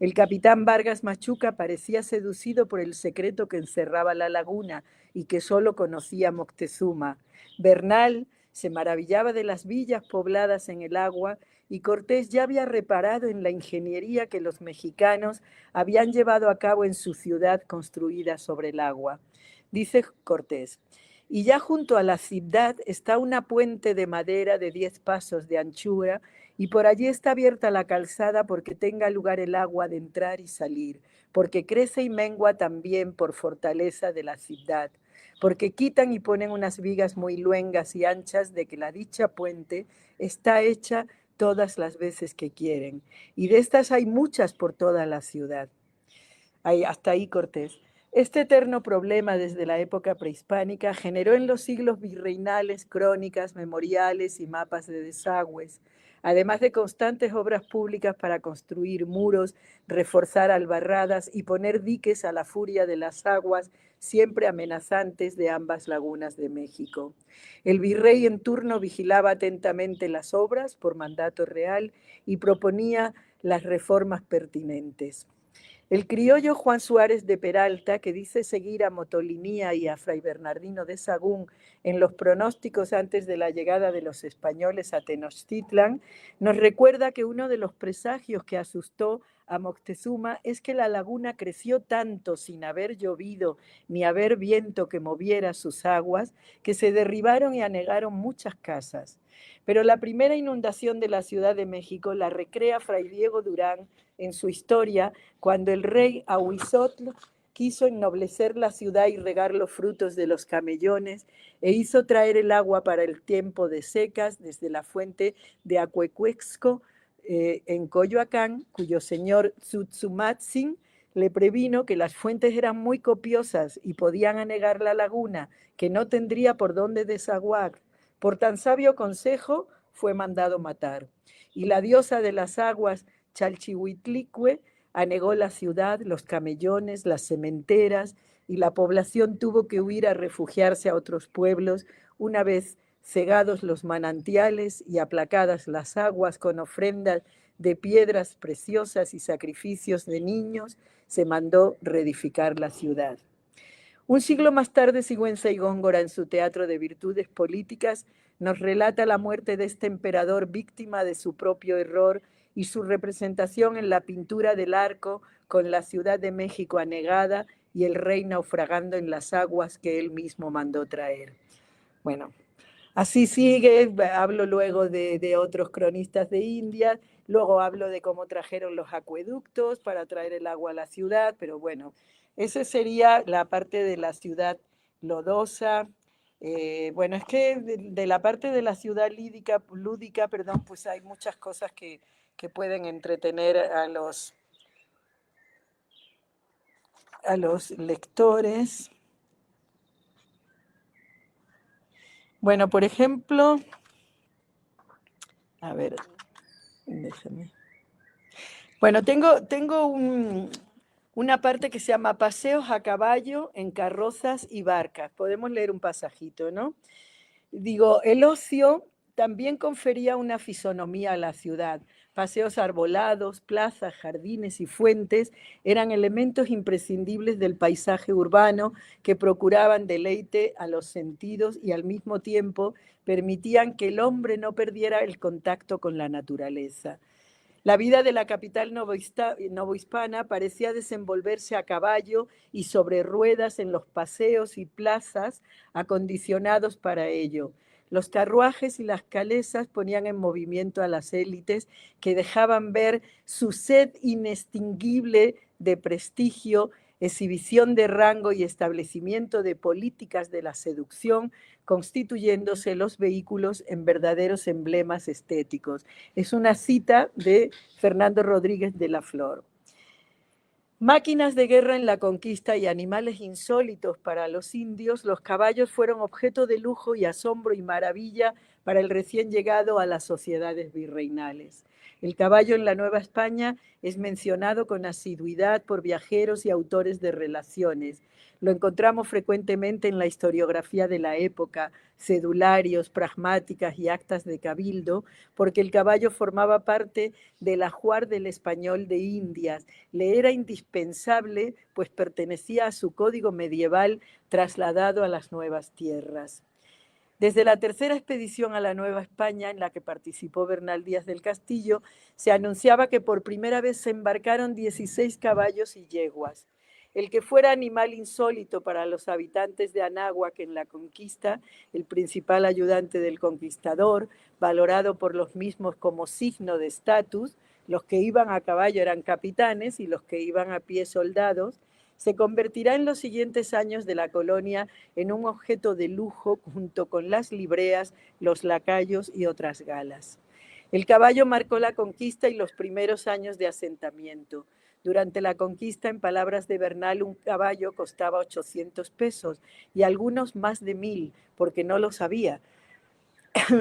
El capitán Vargas Machuca parecía seducido por el secreto que encerraba la laguna y que solo conocía Moctezuma. Bernal se maravillaba de las villas pobladas en el agua y Cortés ya había reparado en la ingeniería que los mexicanos habían llevado a cabo en su ciudad construida sobre el agua. Dice Cortés, y ya junto a la ciudad está una puente de madera de 10 pasos de anchura y por allí está abierta la calzada porque tenga lugar el agua de entrar y salir, porque crece y mengua también por fortaleza de la ciudad, porque quitan y ponen unas vigas muy luengas y anchas de que la dicha puente está hecha todas las veces que quieren. Y de estas hay muchas por toda la ciudad. Hasta ahí Cortés. Este eterno problema desde la época prehispánica generó en los siglos virreinales crónicas, memoriales y mapas de desagües, además de constantes obras públicas para construir muros, reforzar albarradas y poner diques a la furia de las aguas siempre amenazantes de ambas lagunas de México. El virrey en turno vigilaba atentamente las obras por mandato real y proponía las reformas pertinentes. El criollo Juan Suárez de Peralta, que dice seguir a Motolinía y a Fray Bernardino de Sagún en los pronósticos antes de la llegada de los españoles a Tenochtitlan, nos recuerda que uno de los presagios que asustó a Moctezuma es que la laguna creció tanto sin haber llovido ni haber viento que moviera sus aguas, que se derribaron y anegaron muchas casas. Pero la primera inundación de la Ciudad de México la recrea Fray Diego Durán en su historia cuando el rey Ahuizotl quiso ennoblecer la ciudad y regar los frutos de los camellones e hizo traer el agua para el tiempo de secas desde la fuente de Acuecuexco en Coyoacán, cuyo señor Tsutsumatzin le previno que las fuentes eran muy copiosas y podían anegar la laguna, que no tendría por dónde desaguar. Por tan sabio consejo fue mandado matar. Y la diosa de las aguas, Chalchihuitlicue, anegó la ciudad, los camellones, las cementeras, y la población tuvo que huir a refugiarse a otros pueblos una vez cegados los manantiales y aplacadas las aguas con ofrendas de piedras preciosas y sacrificios de niños, se mandó reedificar la ciudad. Un siglo más tarde, Sigüenza y Góngora, en su Teatro de Virtudes Políticas, nos relata la muerte de este emperador víctima de su propio error y su representación en la pintura del arco con la Ciudad de México anegada y el rey naufragando en las aguas que él mismo mandó traer. Bueno, así sigue, hablo luego de otros cronistas de India, luego hablo de cómo trajeron los acueductos para traer el agua a la ciudad, pero bueno, esa sería la parte de la ciudad lodosa. Bueno, es que de la parte de la ciudad lúdica, perdón, pues hay muchas cosas que pueden entretener a los lectores. Bueno, por ejemplo, a ver, déjame. Bueno, tengo una parte que se llama Paseos a caballo en carrozas y barcas. Podemos leer un pasajito, ¿no? Digo, el ocio también confería una fisonomía a la ciudad. Paseos arbolados, plazas, jardines y fuentes eran elementos imprescindibles del paisaje urbano que procuraban deleite a los sentidos y al mismo tiempo permitían que el hombre no perdiera el contacto con la naturaleza. La vida de la capital novohispana parecía desenvolverse a caballo y sobre ruedas en los paseos y plazas acondicionados para ello. Los carruajes y las calesas ponían en movimiento a las élites que dejaban ver su sed inextinguible de prestigio, exhibición de rango y establecimiento de políticas de la seducción, constituyéndose los vehículos en verdaderos emblemas estéticos. Es una cita de Fernando Rodríguez de la Flor. Máquinas de guerra en la conquista y animales insólitos para los indios, los caballos fueron objeto de lujo y asombro y maravilla para el recién llegado a las sociedades virreinales. El caballo en la Nueva España es mencionado con asiduidad por viajeros y autores de relaciones. Lo encontramos frecuentemente en la historiografía de la época, cedularios, pragmáticas y actas de cabildo, porque el caballo formaba parte del ajuar del español de Indias. Le era indispensable, pues pertenecía a su código medieval trasladado a las nuevas tierras. Desde la tercera expedición a la Nueva España, en la que participó Bernal Díaz del Castillo, se anunciaba que por primera vez se embarcaron 16 caballos y yeguas. El que fuera animal insólito para los habitantes de Anáhuac en la conquista, el principal ayudante del conquistador, valorado por los mismos como signo de estatus, los que iban a caballo eran capitanes y los que iban a pie soldados, se convertirá en los siguientes años de la colonia en un objeto de lujo junto con las libreas, los lacayos y otras galas. El caballo marcó la conquista y los primeros años de asentamiento. Durante la conquista, en palabras de Bernal, un caballo costaba 800 pesos y algunos más de 1000, porque no lo sabía.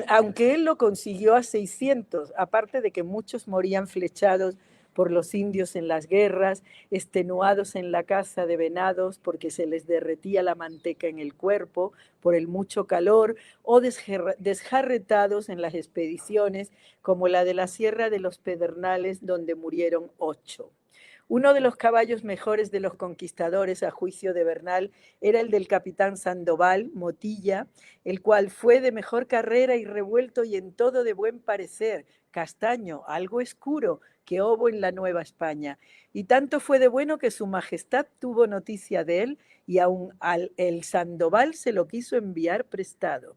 Aunque él lo consiguió a 600, aparte de que muchos morían flechados por los indios en las guerras, extenuados en la caza de venados porque se les derretía la manteca en el cuerpo por el mucho calor, o desjarretados en las expediciones como la de la Sierra de los Pedernales, donde murieron 8. Uno de los caballos mejores de los conquistadores, a juicio de Bernal, era el del capitán Sandoval, Motilla, el cual fue de mejor carrera y revuelto y en todo de buen parecer, castaño, algo escuro, que hubo en la Nueva España. Y tanto fue de bueno que su majestad tuvo noticia de él y aun el Sandoval se lo quiso enviar prestado.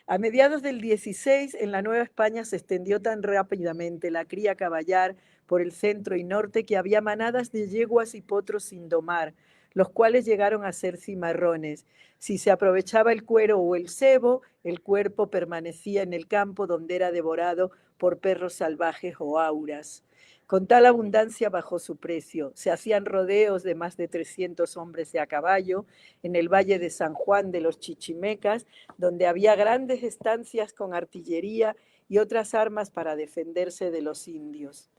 A mediados del 16, en la Nueva España se extendió tan rápidamente la cría caballar por el centro y norte que había manadas de yeguas y potros sin domar, los cuales llegaron a ser cimarrones. Si se aprovechaba el cuero o el sebo, el cuerpo permanecía en el campo donde era devorado por perros salvajes o auras. Con tal abundancia bajó su precio. Se hacían rodeos de más de 300 hombres de a caballo en el valle de San Juan de los Chichimecas, donde había grandes estancias con artillería y otras armas para defenderse de los indios.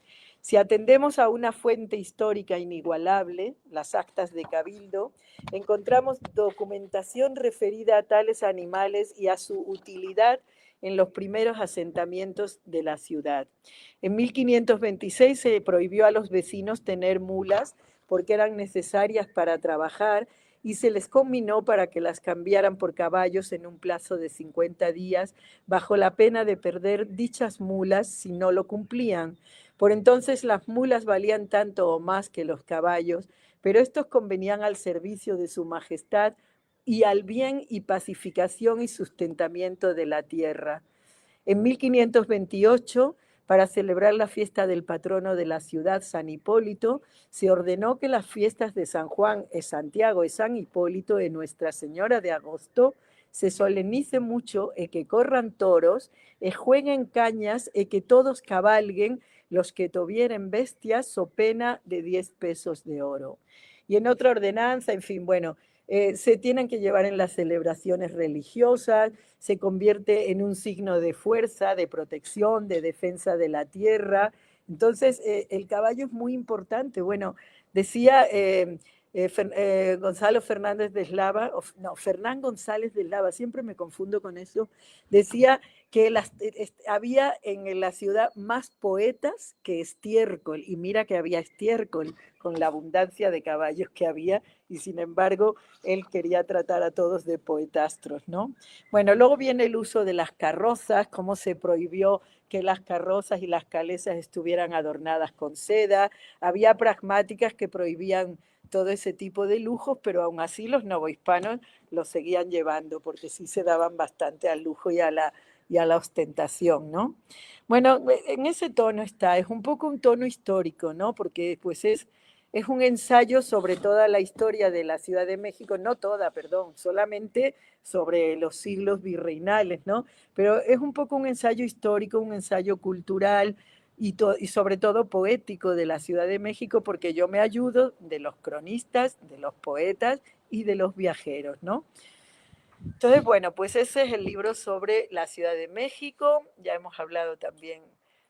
Si atendemos a una fuente histórica inigualable, las actas de Cabildo, encontramos documentación referida a tales animales y a su utilidad en los primeros asentamientos de la ciudad. En 1526 se prohibió a los vecinos tener mulas porque eran necesarias para trabajar y se les conminó para que las cambiaran por caballos en un plazo de 50 días, bajo la pena de perder dichas mulas si no lo cumplían. Por entonces las mulas valían tanto o más que los caballos, pero estos convenían al servicio de su majestad y al bien y pacificación y sustentamiento de la tierra. En 1528, para celebrar la fiesta del patrono de la ciudad, San Hipólito, se ordenó que las fiestas de San Juan, Santiago y San Hipólito de Nuestra Señora de Agosto se solenice mucho e que corran toros, e jueguen cañas, e que todos cabalguen los que tuvieren bestias, so pena de 10 pesos de oro. Y en otra ordenanza, en fin, bueno, se tienen que llevar en las celebraciones religiosas, se convierte en un signo de fuerza, de protección, de defensa de la tierra. Entonces, el caballo es muy importante. Bueno, decía Gonzalo Fernández de Eslava, no, Fernán González de Eslava, siempre me confundo con eso, decía que había en la ciudad más poetas que estiércol, y mira que había estiércol con la abundancia de caballos que había, y sin embargo él quería tratar a todos de poetastros, ¿no? Bueno, luego viene el uso de las carrozas, cómo se prohibió que las carrozas y las calesas estuvieran adornadas con seda, había pragmáticas que prohibían todo ese tipo de lujos, pero aún así los novohispanos los seguían llevando porque sí se daban bastante al lujo y a la ostentación, ¿no? Bueno, en ese tono está, es un poco un tono histórico, ¿no? Porque pues es un ensayo sobre toda la historia de la Ciudad de México, no toda, perdón, solamente sobre los siglos virreinales, ¿no? Pero es un poco un ensayo histórico, un ensayo cultural y sobre todo poético de la Ciudad de México, porque yo me ayudo de los cronistas, de los poetas y de los viajeros, ¿no? Entonces, bueno, pues ese es el libro sobre la Ciudad de México. Ya hemos hablado también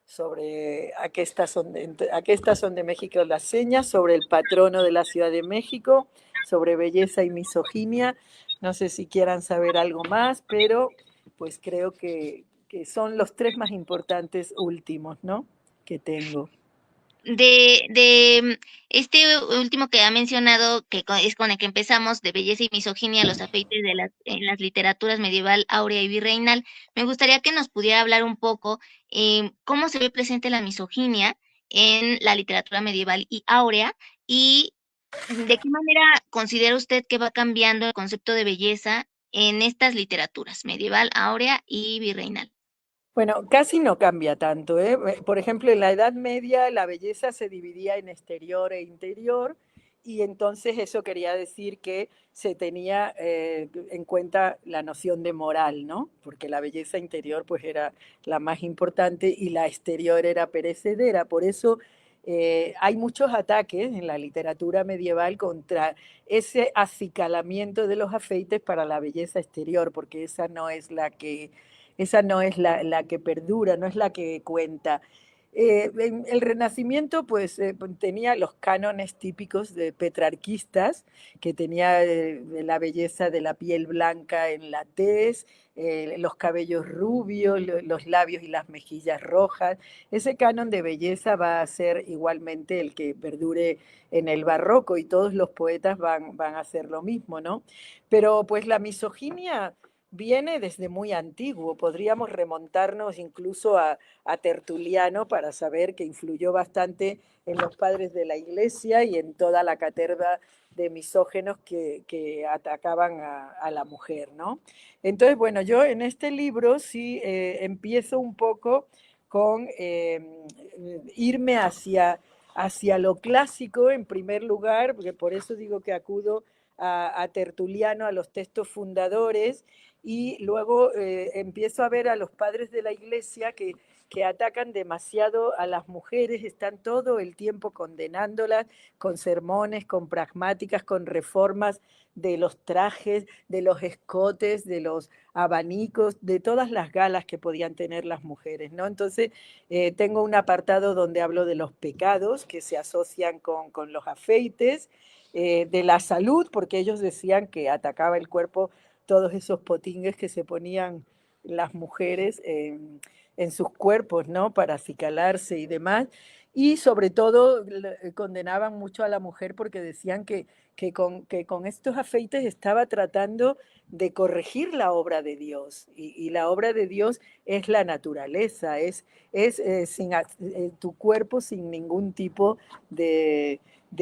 sobre a qué son de México las señas, sobre el patrono de la Ciudad de México, sobre belleza y misoginia. No sé si quieran saber algo más, pero pues creo que son los tres más importantes últimos, ¿no? Que tengo. Este último que ha mencionado, es con el que empezamos, de belleza y misoginia, los afeites en las literaturas medieval, áurea y virreinal, me gustaría que nos pudiera hablar un poco cómo se ve presente la misoginia en la literatura medieval y áurea y de qué manera considera usted que va cambiando el concepto de belleza en estas literaturas, medieval, áurea y virreinal. Bueno, casi no cambia tanto, ¿eh? Por ejemplo, en la Edad Media la belleza se dividía en exterior e interior y entonces eso quería decir que se tenía en cuenta la noción de moral, ¿no? Porque la belleza interior pues era la más importante y la exterior era perecedera. Por eso hay muchos ataques en la literatura medieval contra ese acicalamiento de los afeites para la belleza exterior, porque esa no es la que perdura, no es la que cuenta. En el Renacimiento pues tenía los cánones típicos de petrarquistas, que tenía de la belleza de la piel blanca en la tez, los cabellos rubios, los labios y las mejillas rojas. Ese canon de belleza va a ser igualmente el que perdure en el barroco y todos los poetas van a hacer lo mismo, ¿no? Pero pues la misoginia viene desde muy antiguo. Podríamos remontarnos incluso a Tertuliano para saber que influyó bastante en los padres de la iglesia y en toda la caterva de misógenos que atacaban a la mujer, ¿no? Entonces, bueno, yo en este libro sí empiezo un poco con irme hacia lo clásico en primer lugar, porque por eso digo que acudo a Tertuliano, a los textos fundadores, y luego empiezo a ver a los padres de la iglesia que que atacan demasiado a las mujeres, están todo el tiempo condenándolas con sermones, con pragmáticas, con reformas de los trajes, de los escotes, de los abanicos, de todas las galas que podían tener las mujeres, ¿no? Entonces, tengo un apartado donde hablo de los pecados que se asocian con los afeites, de la salud, porque ellos decían que atacaba el cuerpo todos esos potingues que se ponían las mujeres en sus cuerpos, ¿no? Para acicalarse y demás. Y sobre todo condenaban mucho a la mujer porque decían que con estos afeites estaba tratando de corregir la obra de Dios. Y la obra de Dios es la naturaleza, es tu cuerpo sin ningún tipo de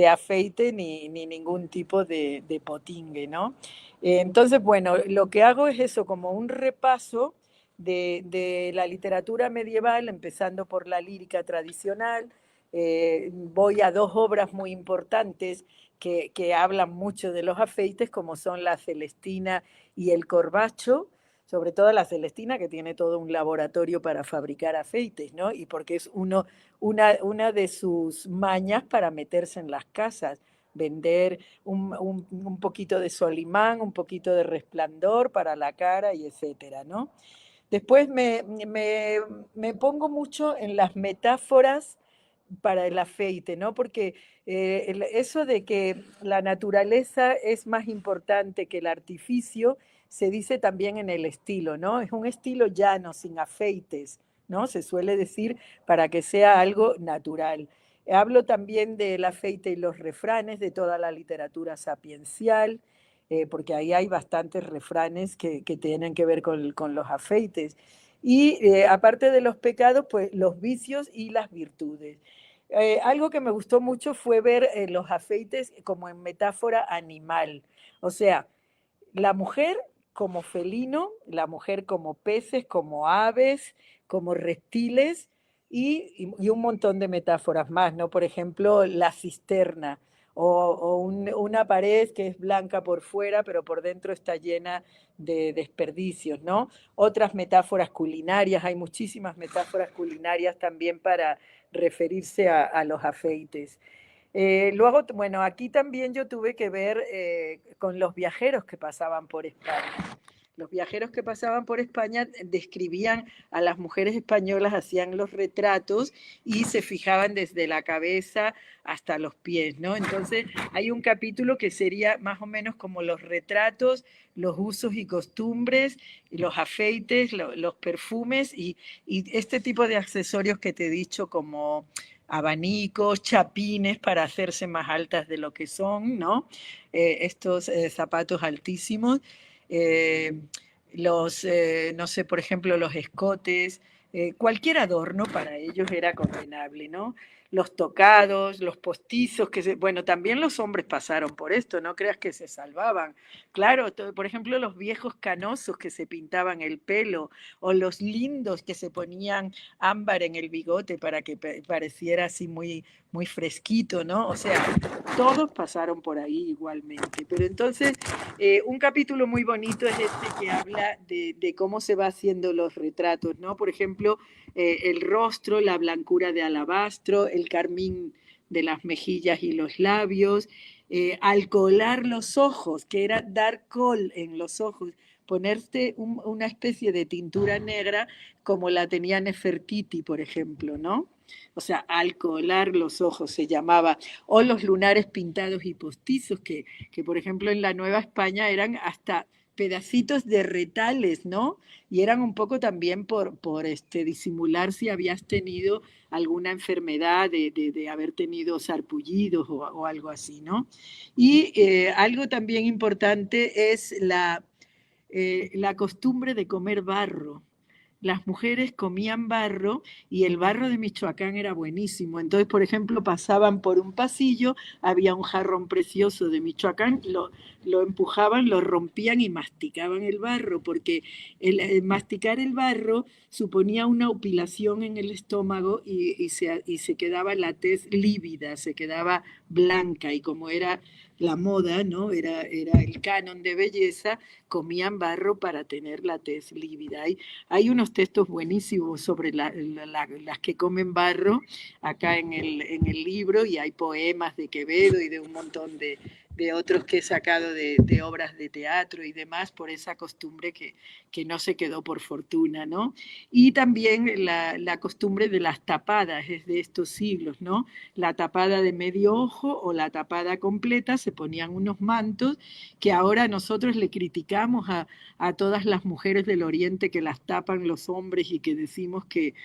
afeite ni ningún tipo de potingue, ¿no? Entonces, bueno, lo que hago es eso, como un repaso de la literatura medieval, empezando por la lírica tradicional. Voy a dos obras muy importantes que hablan mucho de los afeites, como son la Celestina y el Corbacho, sobre todo la Celestina, que tiene todo un laboratorio para fabricar afeites, ¿no? Y porque es una de sus mañas para meterse en las casas, vender un poquito de solimán, un poquito de resplandor para la cara y etcétera, ¿no? Después me pongo mucho en las metáforas para el afeite, ¿no? Porque eso de que la naturaleza es más importante que el artificio se dice también en el estilo, ¿no? Es un estilo llano, sin afeites, ¿no? Se suele decir para que sea algo natural. Hablo también del afeite y los refranes de toda la literatura sapiencial, porque ahí hay bastantes refranes que tienen que ver con los afeites. Y aparte de los pecados, pues los vicios y las virtudes. Algo que me gustó mucho fue ver los afeites como en metáfora animal. O sea, la mujer como felino, la mujer como peces, como aves, como reptiles y un montón de metáforas más, ¿no? Por ejemplo, la cisterna o una pared que es blanca por fuera, pero por dentro está llena de desperdicios, ¿no? Otras metáforas culinarias, hay muchísimas metáforas culinarias también para referirse a los afeites. Luego, bueno, aquí también yo tuve que ver con los viajeros que pasaban por España. Los viajeros que pasaban por España describían a las mujeres españolas, hacían los retratos y se fijaban desde la cabeza hasta los pies, ¿no? Entonces hay un capítulo que sería más o menos como los retratos, los usos y costumbres, los afeites, los perfumes y este tipo de accesorios que te he dicho como abanicos, chapines para hacerse más altas de lo que son, ¿no? Estos zapatos altísimos, eh, no sé, por ejemplo, los escotes, cualquier adorno para ellos era condenable, ¿no? Los tocados, los postizos, bueno, también los hombres pasaron por esto, no creas que se salvaban. Claro, por ejemplo, los viejos canosos que se pintaban el pelo, o los lindos que se ponían ámbar en el bigote para que pareciera así muy fresquito, ¿no? O sea, todos pasaron por ahí igualmente. Pero entonces, un capítulo muy bonito es este que habla de cómo se va haciendo los retratos, ¿no? Por ejemplo, el rostro, la blancura de alabastro, el carmín de las mejillas y los labios, alcoholar los ojos, que era dar col en los ojos, ponerte una especie de tintura negra como la tenía Nefertiti, por ejemplo, ¿no? O sea, alcoholar los ojos se llamaba, o los lunares pintados y postizos, que por ejemplo en la Nueva España eran hasta pedacitos de retales, ¿no? Y eran un poco también por disimular si habías tenido alguna enfermedad de haber tenido sarpullidos o algo así, ¿no? Y algo también importante es la costumbre de comer barro. Las mujeres comían barro y el barro de Michoacán era buenísimo. Entonces, por ejemplo, pasaban por un pasillo, había un jarrón precioso de Michoacán, lo empujaban, lo rompían y masticaban el barro, porque el masticar el barro suponía una opilación en el estómago y se quedaba la tez lívida, se quedaba blanca y como era la moda, ¿no? Era el canon de belleza, comían barro para tener la tez lívida. Hay unos textos buenísimos sobre las que comen barro acá en el libro, y hay poemas de Quevedo y de un montón de otros que he sacado de obras de teatro y demás, por esa costumbre que no se quedó por fortuna, ¿no? Y también la costumbre de las tapadas es de estos siglos, ¿no? La tapada de medio ojo o la tapada completa, se ponían unos mantos que ahora nosotros le criticamos a todas las mujeres del Oriente que las tapan los hombres y que decimos que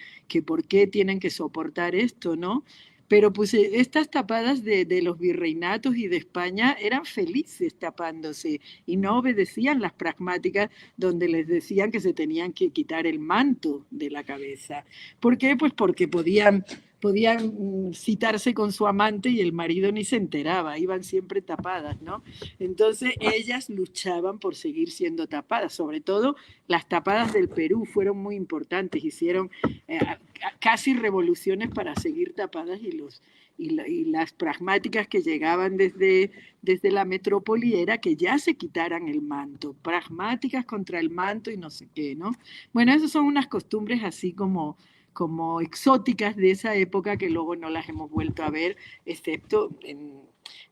por qué tienen que soportar esto, ¿no? Pero pues estas tapadas de los virreinatos y de España eran felices tapándose y no obedecían las pragmáticas donde les decían que se tenían que quitar el manto de la cabeza. ¿Por qué? Pues porque podían citarse con su amante y el marido ni se enteraba, iban siempre tapadas, ¿no? Entonces ellas luchaban por seguir siendo tapadas, sobre todo las tapadas del Perú fueron muy importantes, hicieron eh, casi revoluciones para seguir tapadas y las pragmáticas que llegaban desde la metrópoli era que ya se quitaran el manto, pragmáticas contra el manto y no sé qué, ¿no? Bueno, esas son unas costumbres así como exóticas de esa época que luego no las hemos vuelto a ver, excepto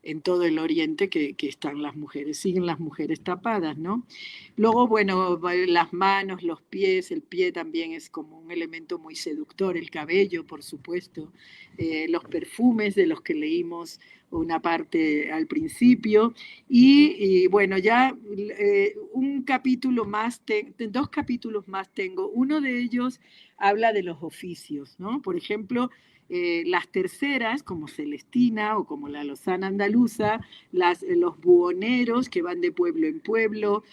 en todo el Oriente que están las mujeres, siguen las mujeres tapadas, ¿no? Luego, bueno, las manos, los pies, el pie también es como un elemento muy seductor, el cabello, por supuesto, los perfumes de los que leímos una parte al principio, y bueno, ya un capítulo más, dos capítulos más tengo, uno de ellos habla de los oficios, ¿no? Por ejemplo, las terceras, como Celestina o como la Lozana Andaluza, los buhoneros que van de pueblo en pueblo,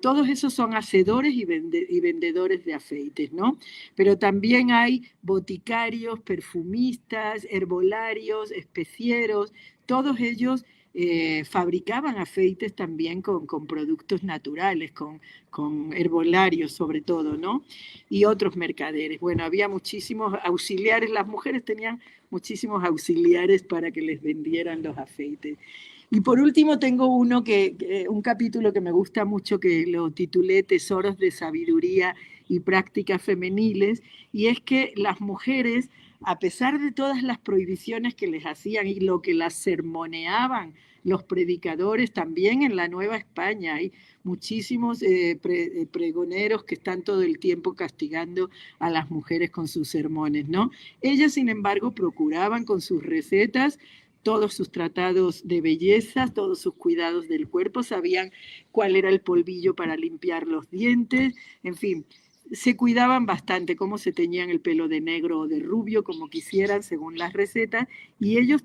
todos esos son hacedores y vendedores de afeites, ¿no? Pero también hay boticarios, perfumistas, herbolarios, especieros, todos ellos fabricaban afeites también con productos naturales, con herbolarios sobre todo, ¿no? Y otros mercaderes. Bueno, había muchísimos auxiliares, las mujeres tenían muchísimos auxiliares para que les vendieran los afeites. Y por último tengo un capítulo que me gusta mucho que lo titulé Tesoros de Sabiduría y Prácticas Femeniles, y es que las mujeres, a pesar de todas las prohibiciones que les hacían y lo que las sermoneaban los predicadores, también en la Nueva España hay muchísimos pregoneros que están todo el tiempo castigando a las mujeres con sus sermones, ¿no? Ellas, sin embargo, procuraban con sus recetas todos sus tratados de belleza, todos sus cuidados del cuerpo, sabían cuál era el polvillo para limpiar los dientes, en fin, se cuidaban bastante, cómo se teñían el pelo de negro o de rubio, como quisieran, según las recetas, y ellas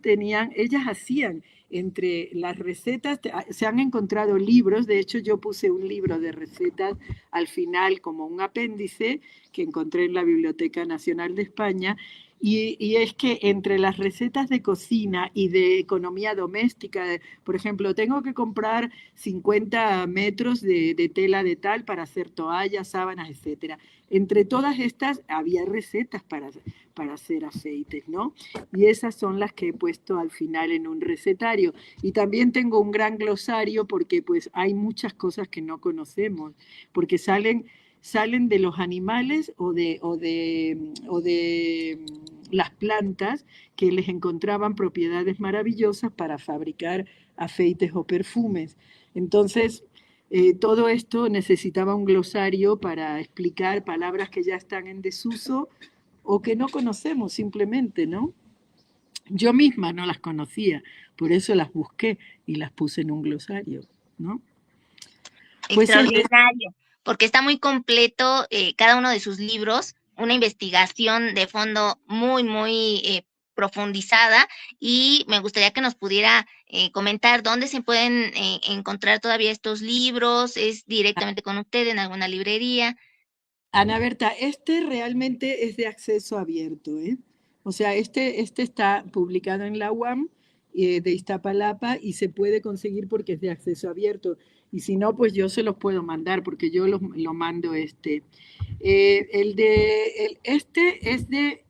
hacían entre las recetas, se han encontrado libros, de hecho yo puse un libro de recetas al final como un apéndice que encontré en la Biblioteca Nacional de España, y es que entre las recetas de cocina y de economía doméstica, por ejemplo, tengo que comprar 50 metros de tela de tal para hacer toallas, sábanas, etcétera. Entre todas estas había recetas para hacer aceites, ¿no? Y esas son las que he puesto al final en un recetario. Y también tengo un gran glosario porque pues hay muchas cosas que no conocemos, porque salen de los animales o de las plantas que les encontraban propiedades maravillosas para fabricar afeites o perfumes. Entonces, todo esto necesitaba un glosario para explicar palabras que ya están en desuso o que no conocemos simplemente, ¿no? Yo misma no las conocía, por eso las busqué y las puse en un glosario, ¿no? Pues Extraordinario, porque está muy completo cada uno de sus libros, una investigación de fondo muy, muy profundizada, y me gustaría que nos pudiera comentar dónde se pueden encontrar todavía estos libros. ¿Es directamente con usted en alguna librería? Ana Berta, este realmente es de acceso abierto, ¿eh? O sea, este está publicado en la UAM de Iztapalapa y se puede conseguir porque es de acceso abierto. Y si no, pues yo se los puedo mandar porque yo lo mando este. Este es de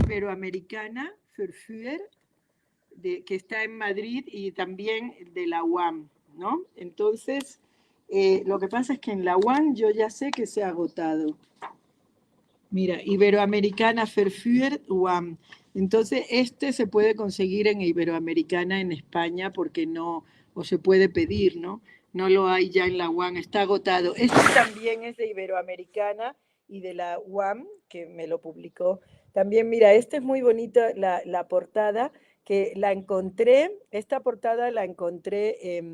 Iberoamericana, Verfüer, que está en Madrid y también de la UAM, ¿no? Entonces, lo que pasa es que en la UAM yo ya sé que se ha agotado. Mira, Iberoamericana Verführt UAM. Entonces, este se puede conseguir en Iberoamericana en España porque no, o se puede pedir, ¿no? No lo hay ya en la UAM, está agotado. Este también es de Iberoamericana y de la UAM, que me lo publicó. También, mira, esta es muy bonita la portada, que la encontré, esta portada la encontré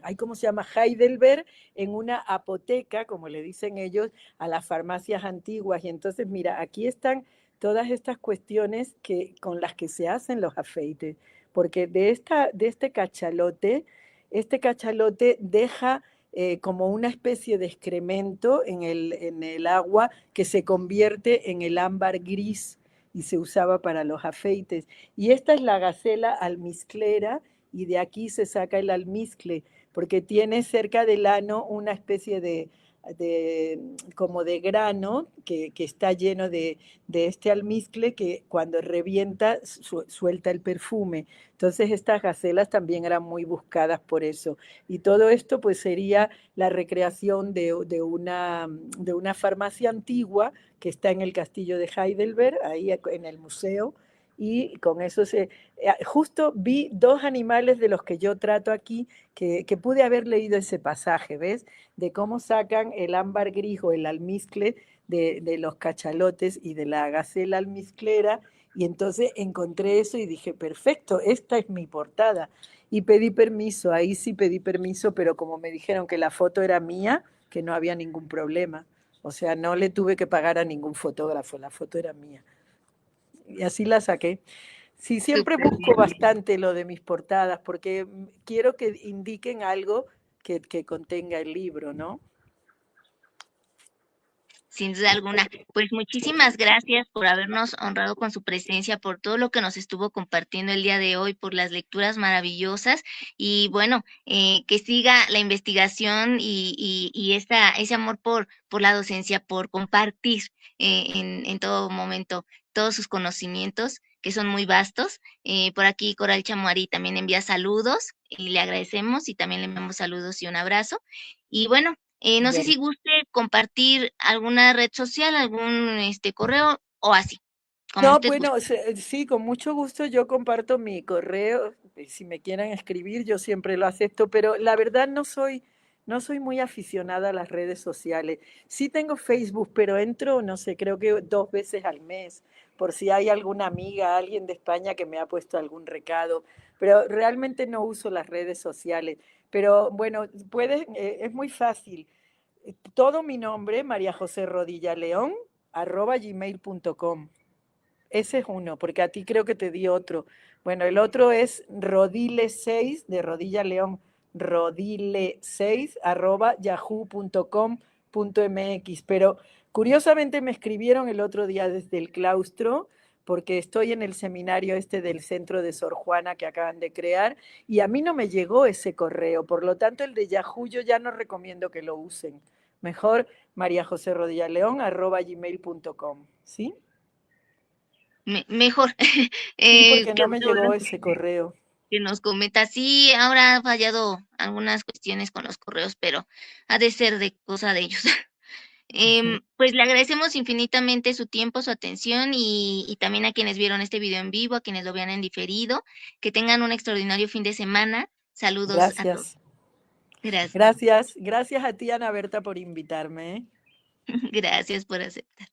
ay, ¿cómo se llama? Heidelberg, en una apoteca, como le dicen ellos, a las farmacias antiguas. Y entonces, mira, aquí están todas estas cuestiones con las que se hacen los afeites, porque de este cachalote deja como una especie de excremento en el agua que se convierte en el ámbar gris y se usaba para los afeites. Y esta es la gacela almizclera y de aquí se saca el almizcle, porque tiene cerca del ano una especie de como de grano que está lleno de este almizcle que cuando revienta suelta el perfume. Entonces estas gacelas también eran muy buscadas por eso. Y todo esto pues sería la recreación de una farmacia antigua que está en el castillo de Heidelberg, ahí en el museo, y con eso justo vi dos animales de los que yo trato aquí, que pude haber leído ese pasaje, ¿ves? De cómo sacan el ámbar gris o el almizcle de los cachalotes y de la gacela almizclera, y entonces encontré eso y dije, perfecto, esta es mi portada. Y pedí permiso, ahí sí pedí permiso, pero como me dijeron que la foto era mía, que no había ningún problema. O sea, no le tuve que pagar a ningún fotógrafo, la foto era mía. Y así la saqué. Sí, siempre Súper busco bien. bastante lo de mis portadas porque quiero que indiquen algo que contenga el libro, ¿no? Sin duda alguna. Pues muchísimas gracias por habernos honrado con su presencia, por todo lo que nos estuvo compartiendo el día de hoy, por las lecturas maravillosas y bueno, que siga la investigación y ese amor por la docencia, por compartir en todo momento todos sus conocimientos que son muy vastos. Por aquí Coral Chamuari también envía saludos y le agradecemos y también le enviamos saludos y un abrazo. Y bueno, no sé Bueno, si guste compartir alguna red social, algún correo o así, como no, usted bueno, guste. sí, con mucho gusto yo comparto mi correo. Si me quieren escribir, yo siempre lo acepto, pero la verdad no soy muy aficionada a las redes sociales. Sí tengo Facebook, pero entro, no sé, creo que 2 veces al mes, por si hay alguna amiga, alguien de España que me ha puesto algún recado, pero realmente no uso las redes sociales. Pero bueno, es muy fácil. Todo mi nombre, María José Rodilla León, @gmail.com. Ese es uno, porque a ti creo que te di otro. Bueno, el otro es rodile6 de Rodilla León, rodile6 @yahoo.com.mx. Pero curiosamente me escribieron el otro día desde el claustro, porque estoy en el seminario este del centro de Sor Juana que acaban de crear, y a mí no me llegó ese correo. Por lo tanto, el de Yahoo yo ya no recomiendo que lo usen. Mejor María José Rodilla León @gmail.com. ¿Sí? Mejor Sí, porque qué no me bueno llegó ese correo. que nos comenta. Sí, ahora ha fallado algunas cuestiones con los correos, pero ha de ser de cosa de ellos. Pues le agradecemos infinitamente su tiempo, su atención y también a quienes vieron este video en vivo, a quienes lo vean en diferido. Que tengan un extraordinario fin de semana. Saludos a todos. Gracias. Gracias. Gracias. Gracias a ti, Ana Berta, por invitarme. ¿Eh? Gracias por aceptar.